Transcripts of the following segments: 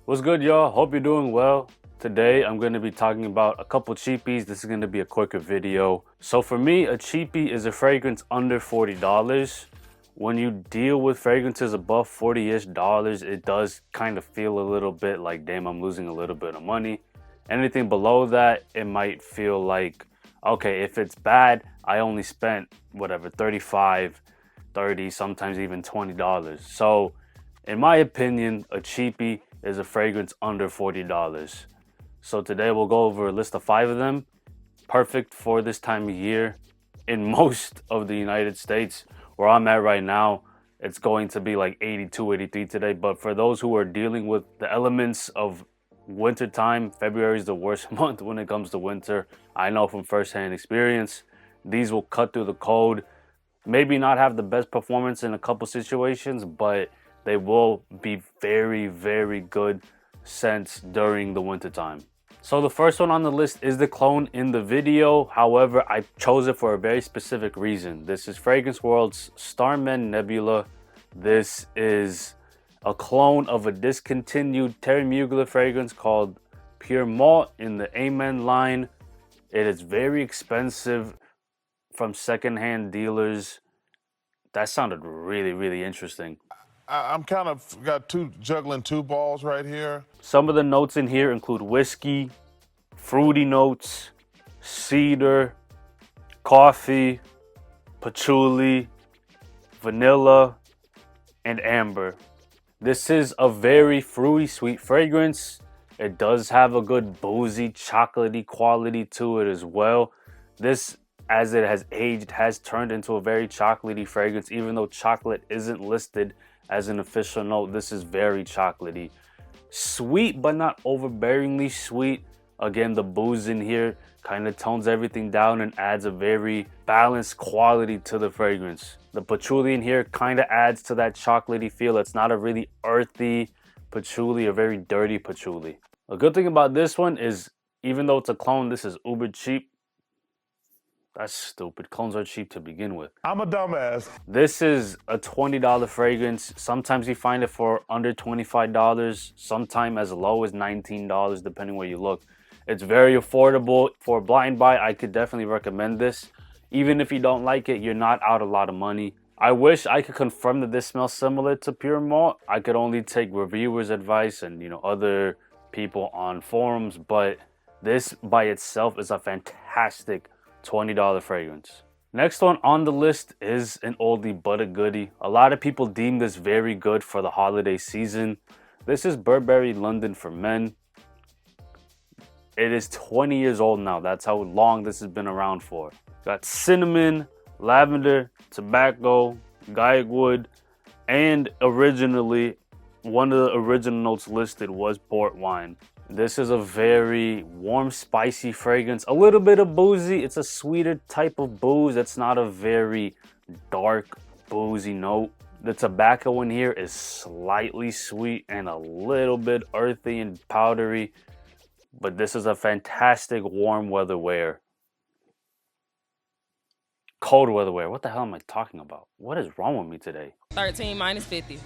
What's good, y'all? Hope you're doing well. Today, I'm going to be talking about a couple cheapies. This is going to be a quicker video. So for me, a cheapie is a fragrance under $40. When you deal with fragrances above $40-ish, it does kind of feel a little bit like, damn, I'm losing a little bit of money. Anything below that, it might feel like, okay, if it's bad, I only spent whatever, 35, 30, sometimes even $20. So in my opinion, a cheapie is a fragrance under $40. So today we'll go over a list of 5 of them, perfect for this time of year. In most of the United States, where I'm at right now, it's going to be like 82, 83 today. But for those who are dealing with the elements of winter time, February is the worst month when it comes to winter. I know from firsthand experience. These will cut through the code. Maybe not have the best performance in a couple situations, but they will be very, very good scents during the winter time. So the first one on the list is the clone in the video. However, I chose it for a very specific reason. This is Fragrance World's Starmen Nebula. This is a clone of a discontinued Terry Mugler fragrance called Pure Malt in the Amen line. It is very expensive from secondhand dealers. That sounded really, really interesting. I'm kind of juggling two balls right here. Some of the notes in here include whiskey, fruity notes, cedar, coffee, patchouli, vanilla, and amber. This is a very fruity sweet fragrance. It does have a good boozy, chocolatey quality to it as well. This, as it has aged, has turned into a very chocolatey fragrance. Even though chocolate isn't listed as an official note, this is very chocolatey. Sweet, but not overbearingly sweet. Again, the booze in here kind of tones everything down and adds a very balanced quality to the fragrance. The patchouli in here kind of adds to that chocolatey feel. It's not a really earthy patchouli, a very dirty patchouli. A good thing about this one is, even though it's a clone, this is uber cheap. That's stupid. Clones are cheap to begin with. I'm a dumbass. This is a $20 fragrance. Sometimes you find it for under $25. Sometimes as low as $19, depending where you look. It's very affordable. For a blind buy, I could definitely recommend this. Even if you don't like it, you're not out a lot of money. I wish I could confirm that this smells similar to Pure Malt. I could only take reviewers' advice and, other people on forums, but this by itself is a fantastic $20 fragrance. Next one on the list is an oldie but a goodie. A lot of people deem this very good for the holiday season. This is Burberry London for Men. It is 20 years old now. That's how long this has been around for. Got cinnamon, lavender, tobacco, guaiac wood, and originally, one of the original notes listed was port wine. This is a very warm, spicy fragrance. A little bit of boozy. It's a sweeter type of booze. It's not a very dark, boozy note. The tobacco in here is slightly sweet and a little bit earthy and powdery. But this is a fantastic warm weather wear. Cold weather wear. What the hell am I talking about? What is wrong with me today? 13 minus 50.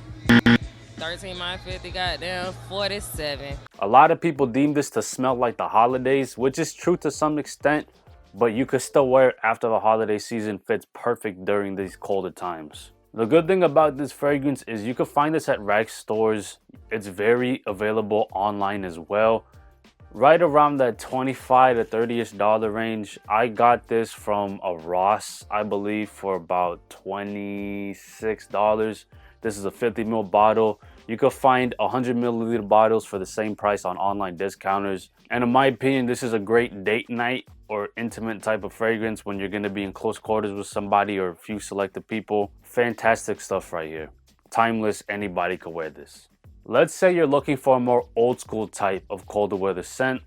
13 minus 50, goddamn, 47. A lot of people deem this to smell like the holidays, which is true to some extent, but you could still wear it after the holiday season. Fits perfect during these colder times. The good thing about this fragrance is you can find this at rag stores. It's very available online as well. Right around that $25 to $30-ish range. I got this from a Ross, I believe, for about $26. This is a 50 ml bottle. You could find 100 milliliter bottles for the same price on online discounters. And in my opinion, this is a great date night or intimate type of fragrance when you're going to be in close quarters with somebody or a few selected people. Fantastic stuff right here. Timeless, anybody could wear this. Let's say you're looking for a more old school type of colder weather scent.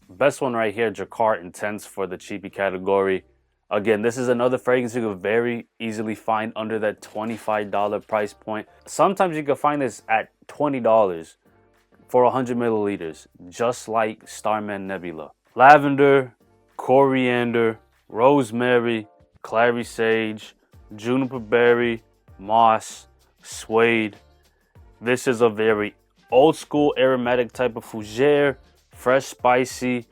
Best one right here, Jacquard Intense for the cheapie category. Again, this is another fragrance you can very easily find under that $25 price point. Sometimes you can find this at $20 for 100 milliliters, just like Starmen Nebula. Lavender, coriander, rosemary, clary sage, juniper berry, moss, suede. This is a very old school aromatic type of fougere, fresh, spicy,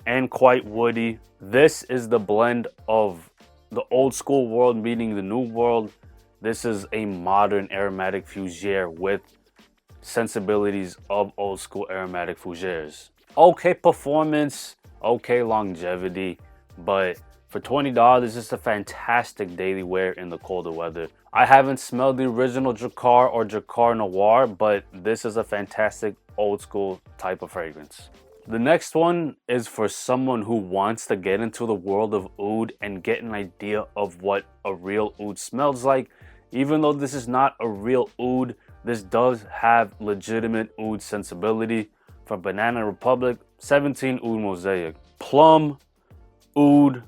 and quite woody. This is the blend of the old school world meeting the new world. This is a modern aromatic fougere with sensibilities of old school aromatic fougères. Okay performance, okay longevity, but for $20, it's a fantastic daily wear in the colder weather. I haven't smelled the original Drakkar or Drakkar Noir, but this is a fantastic old school type of fragrance. The next one is for someone who wants to get into the world of oud and get an idea of what a real oud smells like. Even though this is not a real oud, this does have legitimate oud sensibility. From Banana Republic, 17 Oud Mosaic. Plum, oud,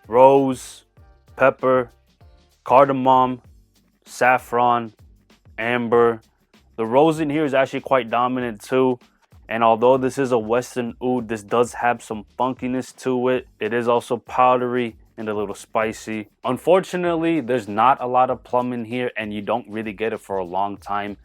rose, pepper, cardamom, saffron, amber. The rose in here is actually quite dominant too. And although this is a Western oud, this does have some funkiness to it. It is also powdery and a little spicy. Unfortunately, there's not a lot of plum in here and you don't really get it for a long time.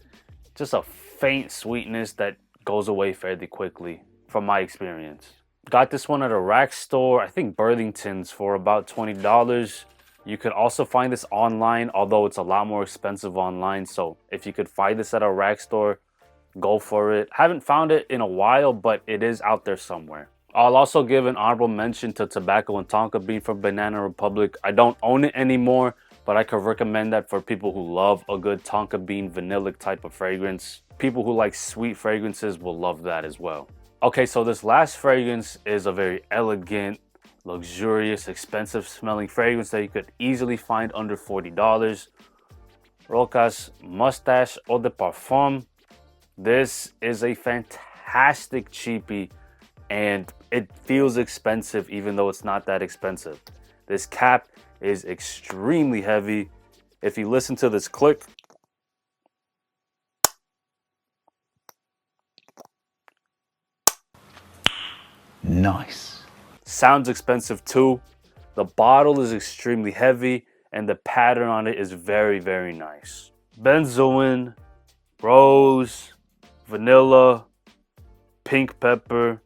Just a faint sweetness that goes away fairly quickly from my experience. Got this one at a rack store, I think Burlington's, for about $20. You could also find this online, although it's a lot more expensive online. So if you could find this at a rack store, go for it. Haven't found it in a while, but it is out there somewhere. I'll also give an honorable mention to Tobacco and Tonka Bean from Banana Republic. I don't own it anymore, but I could recommend that for people who love a good Tonka Bean vanilla type of fragrance. People who like sweet fragrances will love that as well. Okay, so this last fragrance is a very elegant, luxurious, expensive smelling fragrance that you could easily find under $40. Roca's Mustache Eau de Parfum. This is a fantastic cheapie and it feels expensive even though it's not that expensive. This cap is extremely heavy. If you listen to this click, nice. Sounds expensive too. The bottle is extremely heavy and the pattern on it is very, very nice. Benzoin, rose, vanilla, pink pepper,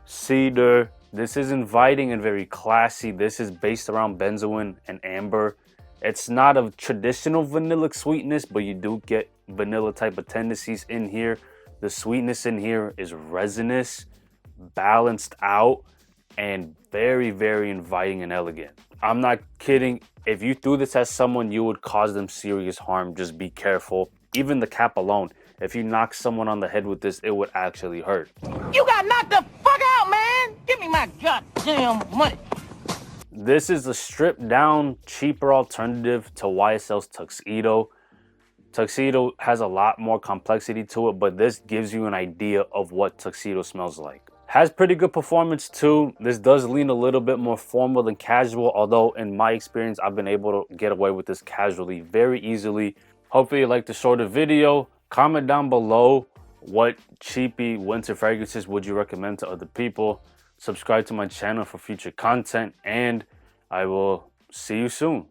cedar. This is inviting and very classy. This is based around benzoin and amber. It's not a traditional vanilla sweetness, but you do get vanilla type of tendencies in here. The sweetness in here is resinous, balanced out, and very, very inviting and elegant. I'm not kidding. If you threw this at someone, you would cause them serious harm. Just be careful. Even the cap alone, if you knock someone on the head with this, it would actually hurt. You got knocked the fuck out, man! Give me my goddamn money! This is a stripped down, cheaper alternative to YSL's Tuxedo. Tuxedo has a lot more complexity to it, but this gives you an idea of what Tuxedo smells like. Has pretty good performance too. This does lean a little bit more formal than casual, although in my experience, I've been able to get away with this casually very easily. Hopefully you liked the shorter video. Comment down below what cheapy winter fragrances would you recommend to other people. Subscribe to my channel for future content, and I will see you soon.